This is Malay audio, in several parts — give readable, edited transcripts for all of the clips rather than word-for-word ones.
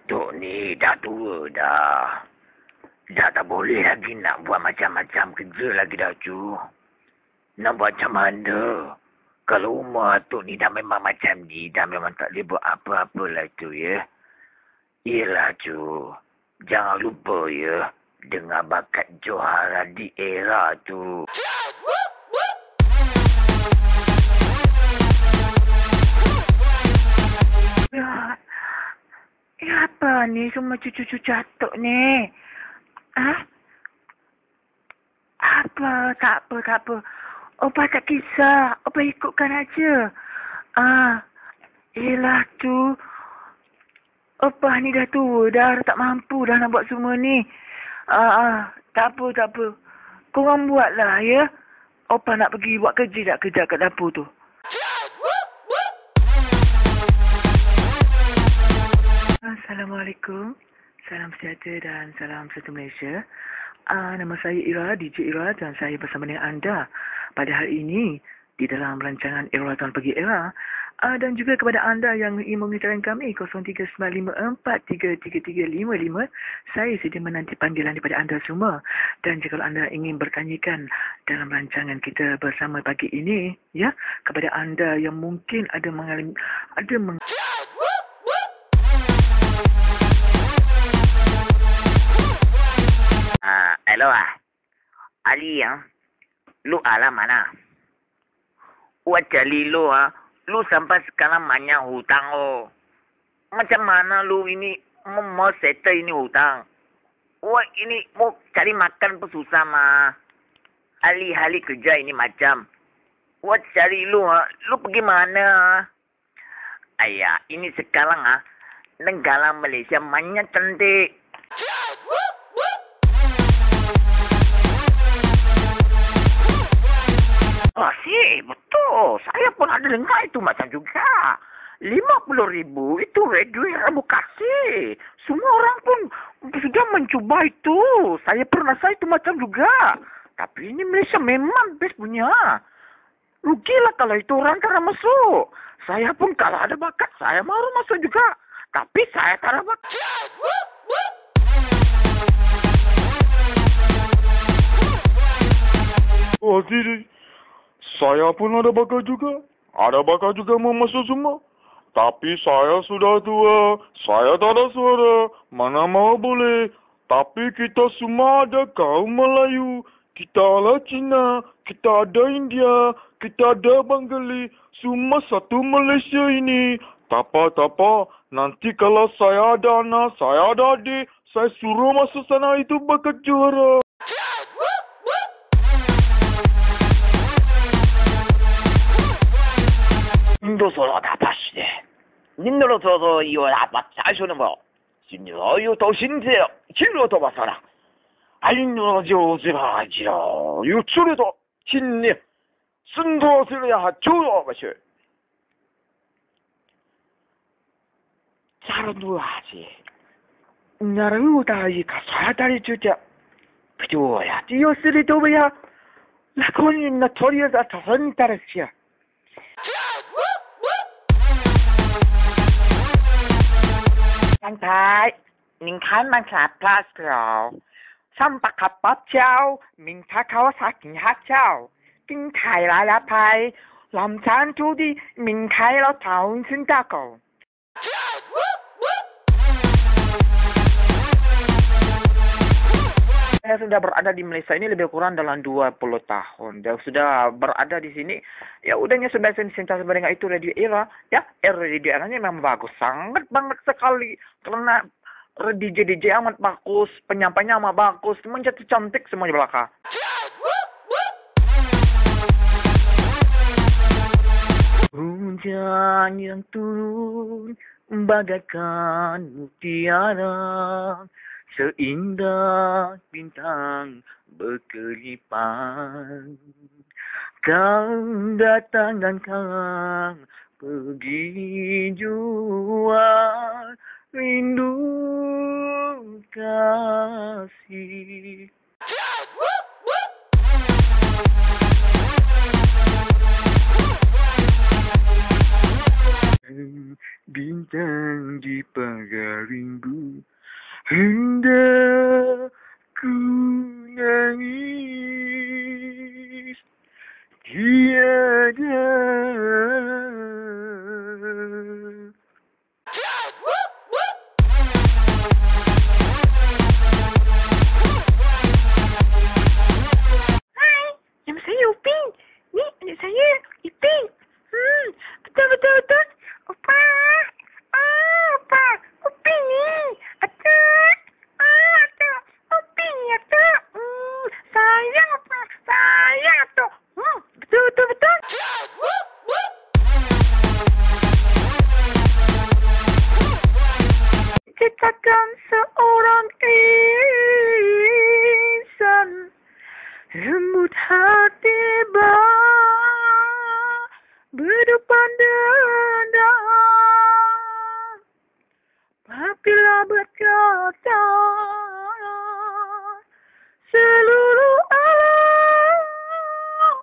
Datuk ni dah tua dah. Dah tak boleh lagi nak buat macam-macam kerja lagi dah, cu. Nak buat macam mana? Kalau umur Atuk ni dah memang macam ni, dah memang tak boleh buat apa-apa lah tu, ya. Yelah, cu. Jangan lupa, ya. Dengar bakat Johara di era tu. Ya, apa ni semua cucu-cucu Atuk ni? Hah? Apa? Tak apa. Opa tak kisah. Opa ikutkan aja. Yelah tu. Opa ni dah tua dah tak mampu dah nak buat semua ni. Tak apa. Korang buatlah, ya. Opa nak pergi buat kerja tak kerja kat dapur tu. Assalamualaikum. Salam sejahtera dan salam satu Malaysia. Nama saya Ira, DJ Ira, dan saya bersama dengan anda pada hari ini di dalam rancangan Era Tuan Pergi Era. Dan juga kepada anda yang ingin mengetahui kami 0395433355, saya sedia menanti panggilan daripada anda semua. Dan jika anda ingin bertanyakan dalam rancangan kita bersama pagi ini, ya, kepada anda yang mungkin ada mengalami hello Ali lu alam mana? Wah cari lu lu sampai sekarang banyak hutang Macam mana lu ini mau settle ini hutang? Wah ini mau cari makan pun susah mah. Hari-hari kerja ini macam. Wah cari lu pergi mana? Ayah ini sekarang negara Malaysia banyak cantik. Betul. Saya pun ada dengar itu macam juga. 50,000 itu duit relokasi. Semua orang pun sudah mencuba itu. Saya pun rasa itu macam juga. Tapi ini Malaysia memang best punya. Rugilah kalau itu orang tak masuk. Saya pun kalau ada bakat, saya mahu masuk juga. Tapi saya tak ada bakat. Oh, tidak. Saya pun ada bakat juga. Ada bakat juga mau masuk semua. Tapi saya sudah tua. Saya tak ada suara. Mana mau boleh. Tapi kita semua ada kaum Melayu. Kita ada Cina. Kita ada India. Kita ada Bengali. Semua satu Malaysia ini. Tak apa. Nanti kalau saya ada anak, saya ada adik, saya suruh masuk sana itu bakat juara.您都说了大把事的，您都说一个大把再说的嘛，今年又到新节了，今年都把啥了？哎，你就这把去了，又出来到今年，生多岁了呀，就要不去， Baru dua sih. Nyaru tadi kasar tadi juga. Betul ya. Dia sendiri tu ya. Lakon notorious atau hunter sih. Santai. 您看嘛看 plus 了。Sampai kapal jauh, minta kau saking hajau. Kinh thải lá phai, làm sáng chú đi, mình khai lo thảo xin ta cầu. Saya sudah berada di Malaysia ini lebih kurang dalam 20 tahun. Dan sudah berada di sini, ya udahnya sebiasa cinta sebenarnya itu Radio Era. Ya, Radio Era ini memang bagus. Sangat banget sekali. Karena DJ amat bagus, penyampainya amat bagus, semuanya cantik semuanya belakang. Hujan yang turun bagaikan mutiara, seindah bintang berkelipan. Kau datang dan kau pergi jua, rindu kasih. Bintang di pagar rindu, hendak ku nangis, tiada. Ciptakan seorang insan lembut hati berdepan dada, apabila berkata seluruh alam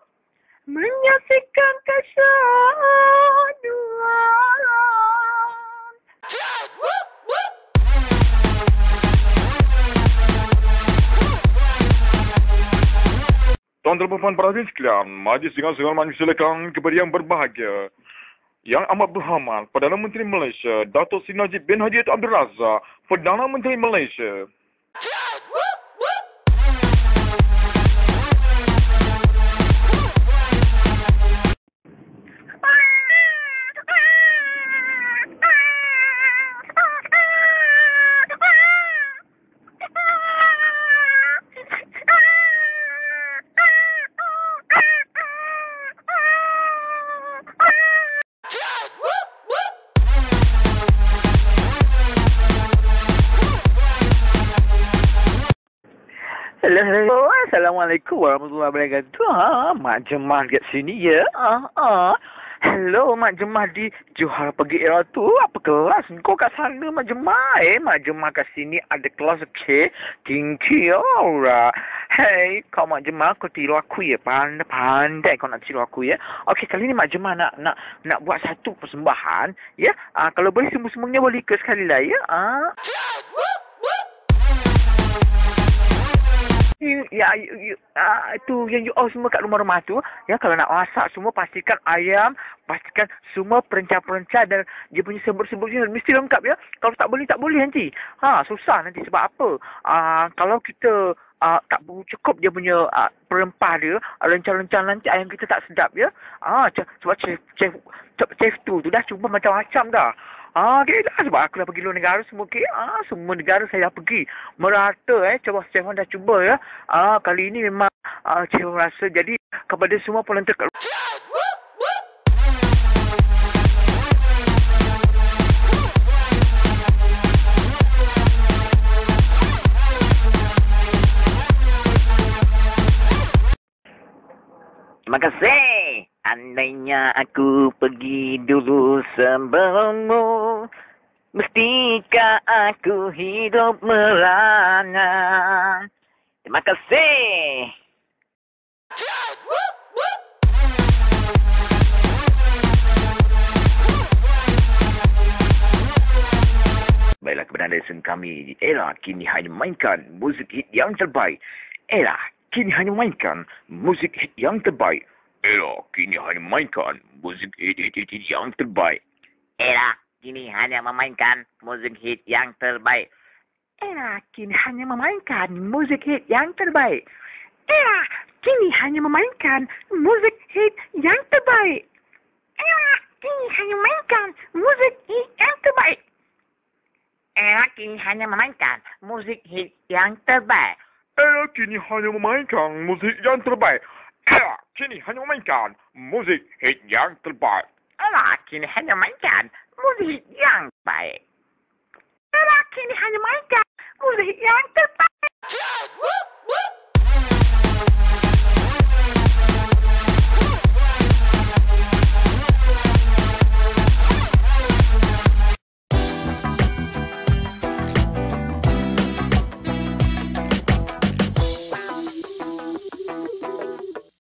menyaksikan kesyaduan. Tuan-tuan dan puan para hadirin sekalian, majlis dengan segala macam silakan kepada yang berbahagia, yang amat berhormat Perdana Menteri Malaysia Dato' Seri Najib bin Haji Abdul Razak, Perdana Menteri Malaysia. Hello, Assalamualaikum warahmatullahi wabarakatuh. Mak Jemah kat sini ya. Hello, Mak Jemah di Johor Pagi Era tu. Apa kelas kau kat sana, Mak Jemah? Mak Jemah kat sini ada kelas, okey? Thank you, alright. Hey, kau Mak Jemah, kau tiru aku ya. Pandai kau nak tiru aku ya. Okey, kali ni Mak Jemah nak buat satu persembahan. Ya, kalau boleh semua-semuanya boleh ke sekali lah ya. Itu yang you all semua kat rumah-rumah tu, ya, kalau nak masak semua pastikan ayam, pastikan semua perencah-perencah dan dia punya sebut-sebutnya mesti lengkap ya. Kalau tak boleh nanti. Susah nanti sebab apa? Kalau kita tak cukup dia punya perempah dia, rencah-rencah nanti ayam kita tak sedap ya. Sebab chef tu dah cuba macam-macam dah. Okay dah, sebab aku dah pergi luar negara semua, okay? Semua negara saya dah pergi merata, coba Chef dah cuba ya. Kali ini memang Chef rasa, jadi kepada semua penonton kat terima kasih. Andainya aku pergi dulu sebelummu, Mestikah aku hidup merana? Terima kasih. Baiklah, kebenaran lesson kami. Era kini hanya mainkan muzik hit yang terbaik. Era kini hanya mainkan muzik hit yang terbaik. Era kini hanya mainkan muzik hit yang terbaik. Era kini hanya memainkan muzik hit yang terbaik. Era kini hanya memainkan muzik hit yang terbaik. Era kini hanya memainkan muzik hit yang terbaik. Era kini hanya memainkan muzik hit yang terbaik. Era kini hanya memainkan muzik hit yang terbaik. Era kini hanya memainkan muzik yang terbaik. Era kini hanya memainkan muzik hit yang terbaik. Era kini hanya memainkan muzik hit yang baik. Era kini hanya memainkan muzik hit yang terbaik.